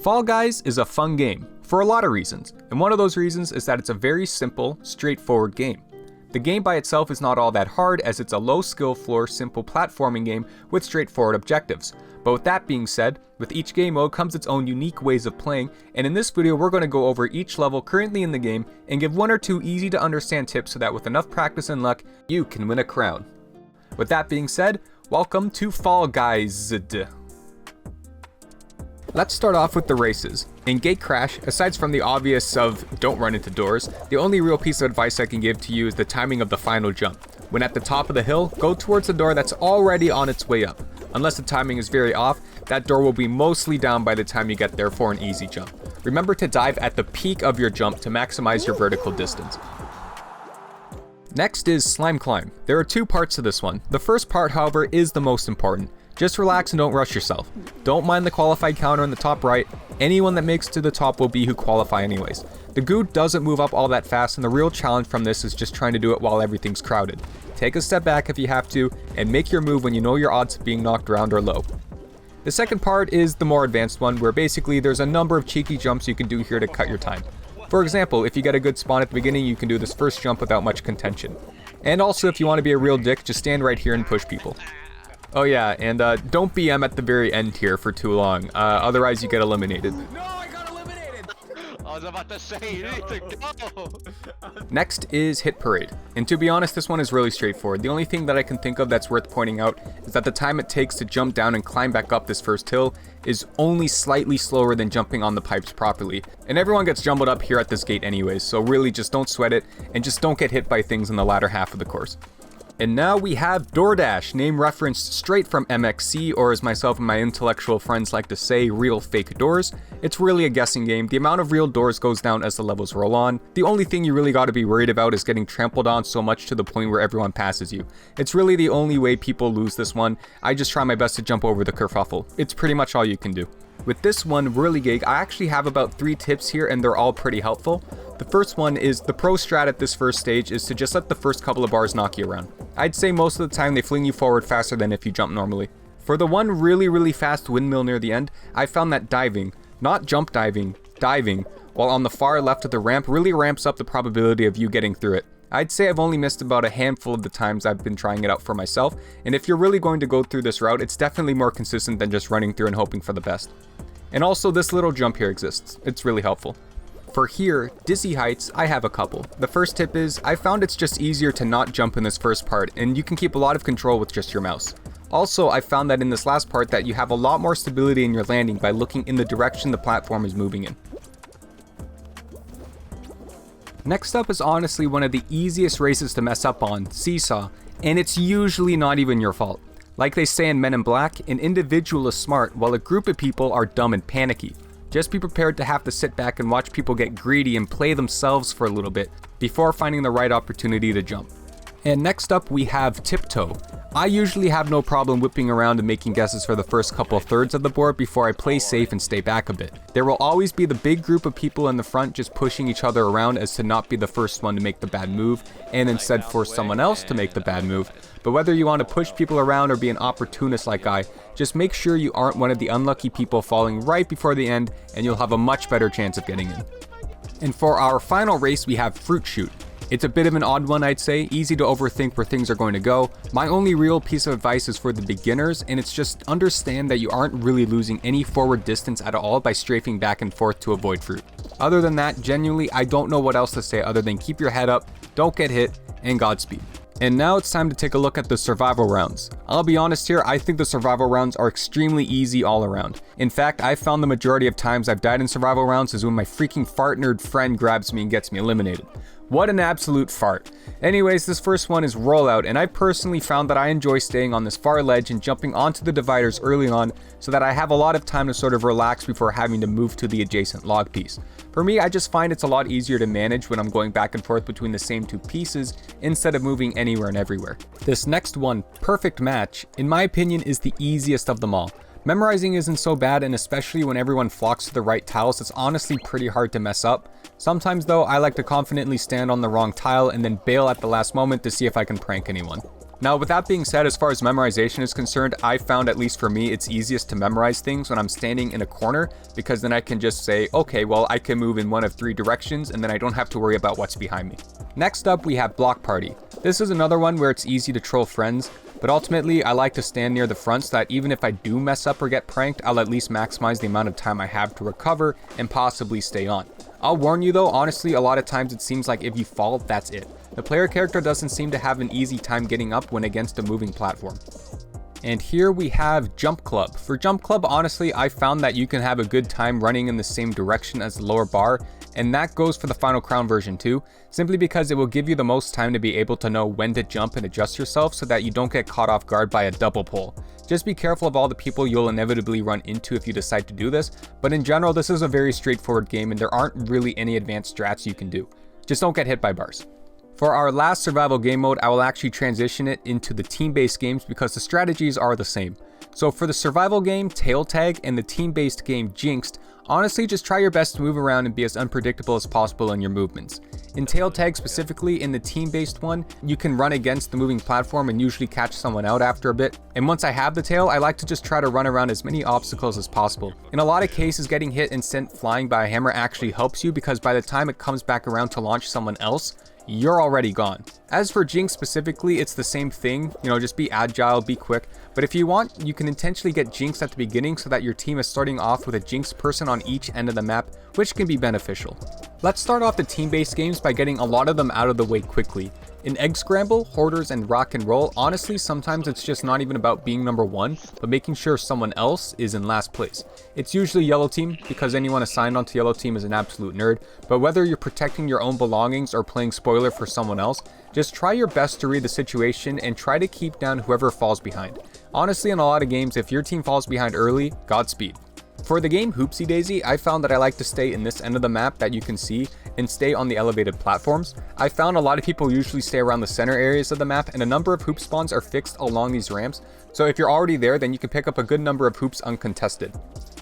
Fall Guys is a fun game, for a lot of reasons, and one of those reasons is that it's a very simple, straightforward game. The game by itself is not all that hard, as it's a low skill floor, simple platforming game with straightforward objectives. But with that being said, with each game mode comes its own unique ways of playing, and in this video we're going to go over each level currently in the game and give one or two easy to understand tips so that with enough practice and luck, you can win a crown. With that being said, welcome to Fall Guys. Let's start off with the races. In Gate Crash, aside from the obvious of don't run into doors, the only real piece of advice I can give to you is the timing of the final jump. When at the top of the hill, go towards the door that's already on its way up. Unless the timing is very off, that door will be mostly down by the time you get there for an easy jump. Remember to dive at the peak of your jump to maximize your vertical distance. Next is Slime Climb. There are two parts to this one. The first part, however, is the most important. Just relax and don't rush yourself. Don't mind the qualified counter in the top right. Anyone that makes it to the top will be who qualify anyways. The goo doesn't move up all that fast, and the real challenge from this is just trying to do it while everything's crowded. Take a step back if you have to, and make your move when you know your odds of being knocked around are low. The second part is the more advanced one, where basically there's a number of cheeky jumps you can do here to cut your time. For example, if you get a good spawn at the beginning, you can do this first jump without much contention. And also, if you want to be a real dick, just stand right here and push people. Oh yeah, and don't BM at the very end here for too long, otherwise you get eliminated. No, I got eliminated! I was about to say, you need to go! Next is Hit Parade, and to be honest, this one is really straightforward. The only thing that I can think of that's worth pointing out is that the time it takes to jump down and climb back up this first hill is only slightly slower than jumping on the pipes properly. And everyone gets jumbled up here at this gate anyways, so really just don't sweat it, and just don't get hit by things in the latter half of the course. And now we have DoorDash, name referenced straight from MXC, or as myself and my intellectual friends like to say, real fake doors. It's really a guessing game. The amount of real doors goes down as the levels roll on. The only thing you really got to be worried about is getting trampled on so much to the point where everyone passes you. It's really the only way people lose this one. I just try my best to jump over the kerfuffle. It's pretty much all you can do. With this one, Whirligig, I actually have about 3 tips here and they're all pretty helpful. The first one is the pro strat at this first stage is to just let the first couple of bars knock you around. I'd say most of the time they fling you forward faster than if you jump normally. For the one really fast windmill near the end, I found that diving, not jump diving, diving, while on the far left of the ramp really ramps up the probability of you getting through it. I'd say I've only missed about a handful of the times I've been trying it out for myself, and if you're really going to go through this route, it's definitely more consistent than just running through and hoping for the best. And also this little jump here exists. It's really helpful. For here, dizzy heights, I have a couple. The first tip is, I found it's just easier to not jump in this first part, and you can keep a lot of control with just your mouse. Also, I found that in this last part that you have a lot more stability in your landing by looking in the direction the platform is moving in. Next up is honestly one of the easiest races to mess up on, Seesaw, and it's usually not even your fault. Like they say in Men in Black, an individual is smart while a group of people are dumb and panicky. Just be prepared to have to sit back and watch people get greedy and play themselves for a little bit before finding the right opportunity to jump. And next up we have Tiptoe. I usually have no problem whipping around and making guesses for the first couple of thirds of the board before I play safe and stay back a bit. There will always be the big group of people in the front just pushing each other around as to not be the first one to make the bad move and instead force someone else to make the bad move. But whether you want to push people around or be an opportunist like I, just make sure you aren't one of the unlucky people falling right before the end and you'll have a much better chance of getting in. And for our final race we have Chute. It's a bit of an odd one, I'd say, easy to overthink where things are going to go. My only real piece of advice is for the beginners, and it's just understand that you aren't really losing any forward distance at all by strafing back and forth to avoid fruit. Other than that, genuinely, I don't know what else to say other than keep your head up, don't get hit, and Godspeed. And now it's time to take a look at the survival rounds. I'll be honest here, I think the survival rounds are extremely easy all around. In fact, I've found the majority of times I've died in survival rounds is when my freaking fart nerd friend grabs me and gets me eliminated. What an absolute fart. Anyways, this first one is Rollout, and I personally found that I enjoy staying on this far ledge and jumping onto the dividers early on so that I have a lot of time to sort of relax before having to move to the adjacent log piece. For me, I just find it's a lot easier to manage when I'm going back and forth between the same two pieces instead of moving anywhere and everywhere. This next one, Perfect Match, in my opinion is the easiest of them all. Memorizing isn't so bad, and especially when everyone flocks to the right tiles, it's honestly pretty hard to mess up. Sometimes though, I like to confidently stand on the wrong tile and then bail at the last moment to see if I can prank anyone. Now, with that being said, as far as memorization is concerned, I found, at least for me, it's easiest to memorize things when I'm standing in a corner, because then I can just say, okay, well, I can move in one of 3 directions, and then I don't have to worry about what's behind me. Next up, we have Block Party. This is another one where it's easy to troll friends, but ultimately, I like to stand near the front so that even if I do mess up or get pranked, I'll at least maximize the amount of time I have to recover and possibly stay on. I'll warn you though, honestly, a lot of times it seems like if you fall, that's it. The player character doesn't seem to have an easy time getting up when against a moving platform. And here we have Jump Club. For Jump Club, honestly, I found that you can have a good time running in the same direction as the lower bar, and that goes for the Final Crown version too, simply because it will give you the most time to be able to know when to jump and adjust yourself so that you don't get caught off guard by a double pull. Just be careful of all the people you'll inevitably run into if you decide to do this, but in general, this is a very straightforward game and there aren't really any advanced strats you can do. Just don't get hit by bars. For our last survival game mode, I will actually transition it into the team-based games because the strategies are the same. So for the survival game, Tail Tag, and the team-based game, Jinxed, honestly just try your best to move around and be as unpredictable as possible in your movements. In Tail Tag specifically, in the team-based one, you can run against the moving platform and usually catch someone out after a bit. And once I have the tail, I like to just try to run around as many obstacles as possible. In a lot of cases, getting hit and sent flying by a hammer actually helps you because by the time it comes back around to launch someone else, you're already gone. As for Jinx specifically, it's the same thing, just be agile, be quick, but if you want, you can intentionally get Jinxed at the beginning so that your team is starting off with a Jinxed person on each end of the map, which can be beneficial. Let's start off the team-based games by getting a lot of them out of the way quickly. In Egg Scramble, Hoarders, and Rock and Roll, honestly, sometimes it's just not even about being number 1, but making sure someone else is in last place. It's usually Yellow Team, because anyone assigned onto Yellow Team is an absolute nerd, but whether you're protecting your own belongings or playing spoiler for someone else, just try your best to read the situation and try to keep down whoever falls behind. Honestly, in a lot of games, if your team falls behind early, Godspeed. For the game Hoopsie Daisy, I found that I like to stay in this end of the map that you can see and stay on the elevated platforms. I found a lot of people usually stay around the center areas of the map, and a number of hoop spawns are fixed along these ramps, so if you're already there, then you can pick up a good number of hoops uncontested.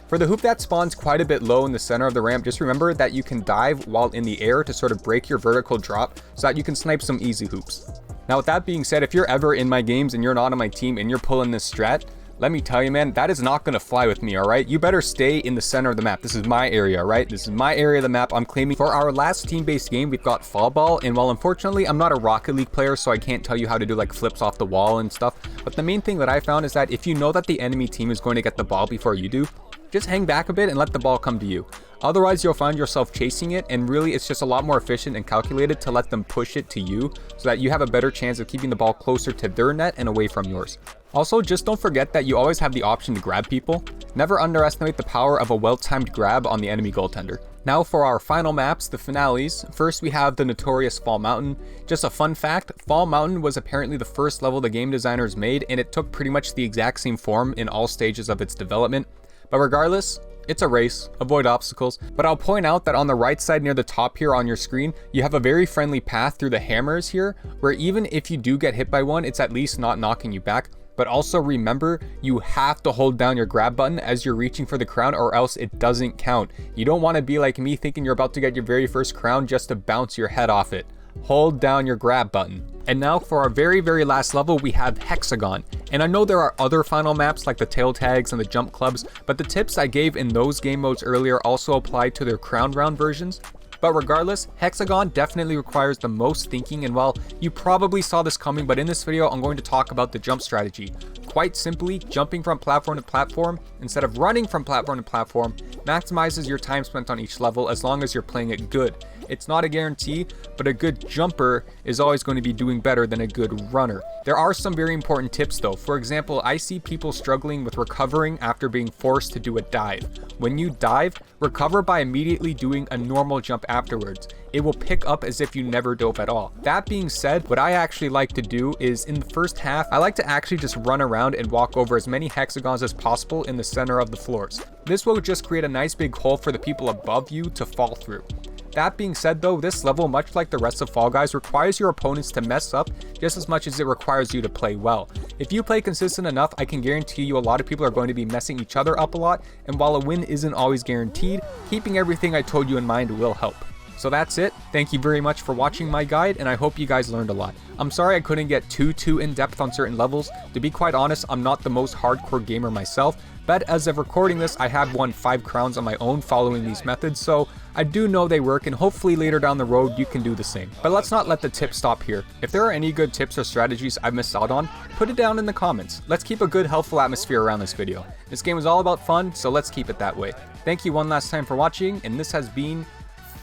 For the hoop that spawns quite a bit low in the center of the ramp, just remember that you can dive while in the air to sort of break your vertical drop so that you can snipe some easy hoops. Now with that being said, if you're ever in my games and you're not on my team and you're pulling this strat, let me tell you, man, that is not going to fly with me, alright? You better stay in the center of the map. This is my area, alright? This is my area of the map I'm claiming. For our last team-based game, we've got Fall Ball, and while unfortunately I'm not a Rocket League player, so I can't tell you how to do like flips off the wall and stuff, but the main thing that I found is that if you know that the enemy team is going to get the ball before you do, just hang back a bit and let the ball come to you. Otherwise, you'll find yourself chasing it, and really it's just a lot more efficient and calculated to let them push it to you so that you have a better chance of keeping the ball closer to their net and away from yours. Also, just don't forget that you always have the option to grab people. Never underestimate the power of a well-timed grab on the enemy goaltender. Now for our final maps, the finales. First we have the notorious Fall Mountain. Just a fun fact, Fall Mountain was apparently the first level the game designers made, and it took pretty much the exact same form in all stages of its development. But regardless, it's a race, avoid obstacles, but I'll point out that on the right side near the top here on your screen, you have a very friendly path through the hammers here, where even if you do get hit by one, it's at least not knocking you back. But also remember, you have to hold down your grab button as you're reaching for the crown, or else it doesn't count. You don't want to be like me thinking you're about to get your very first crown just to bounce your head off it. Hold down your grab button. And now for our very last level, we have Hexagon. And I know there are other final maps like the tail tags and the jump clubs, but the tips I gave in those game modes earlier also apply to their crown round versions. But regardless, Hexagon definitely requires the most thinking, and while you probably saw this coming, but in this video I'm going to talk about the jump strategy. Quite simply, jumping from platform to platform instead of running from platform to platform maximizes your time spent on each level as long as you're playing it good. It's not a guarantee, but a good jumper is always going to be doing better than a good runner. There are some very important tips though. For example, I see people struggling with recovering after being forced to do a dive. When you dive, recover by immediately doing a normal jump afterwards. It will pick up as if you never dove at all. That being said, what I actually like to do is in the first half, I like to actually just run around and walk over as many hexagons as possible in the center of the floors. This will just create a nice big hole for the people above you to fall through. That being said though, this level, much like the rest of Fall Guys, requires your opponents to mess up just as much as it requires you to play well. If you play consistent enough, I can guarantee you a lot of people are going to be messing each other up a lot, and while a win isn't always guaranteed, keeping everything I told you in mind will help. So that's it. Thank you very much for watching my guide, and I hope you guys learned a lot. I'm sorry I couldn't get too in-depth on certain levels. To be quite honest, I'm not the most hardcore gamer myself, but as of recording this, I have won 5 crowns on my own following these methods, so I do know they work, and hopefully later down the road you can do the same. But let's not let the tips stop here. If there are any good tips or strategies I've missed out on, put it down in the comments. Let's keep a good, helpful atmosphere around this video. This game is all about fun, so let's keep it that way. Thank you one last time for watching, and this has been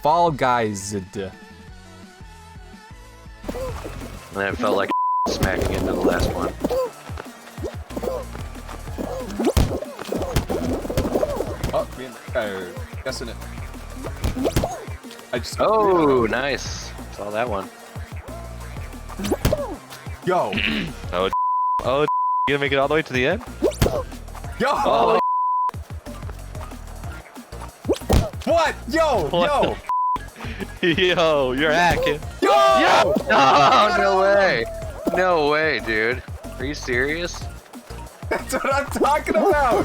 Fall Guys. And it felt like smacking into the last one. Oh, me and guessing it. I just Nice. Saw that one. yo Oh, you gonna make it all the way to the end? yo Oh, what yo yo yo, you're hacking. yo Oh, no way. No way, dude. Are you serious? That's what I'm talking about.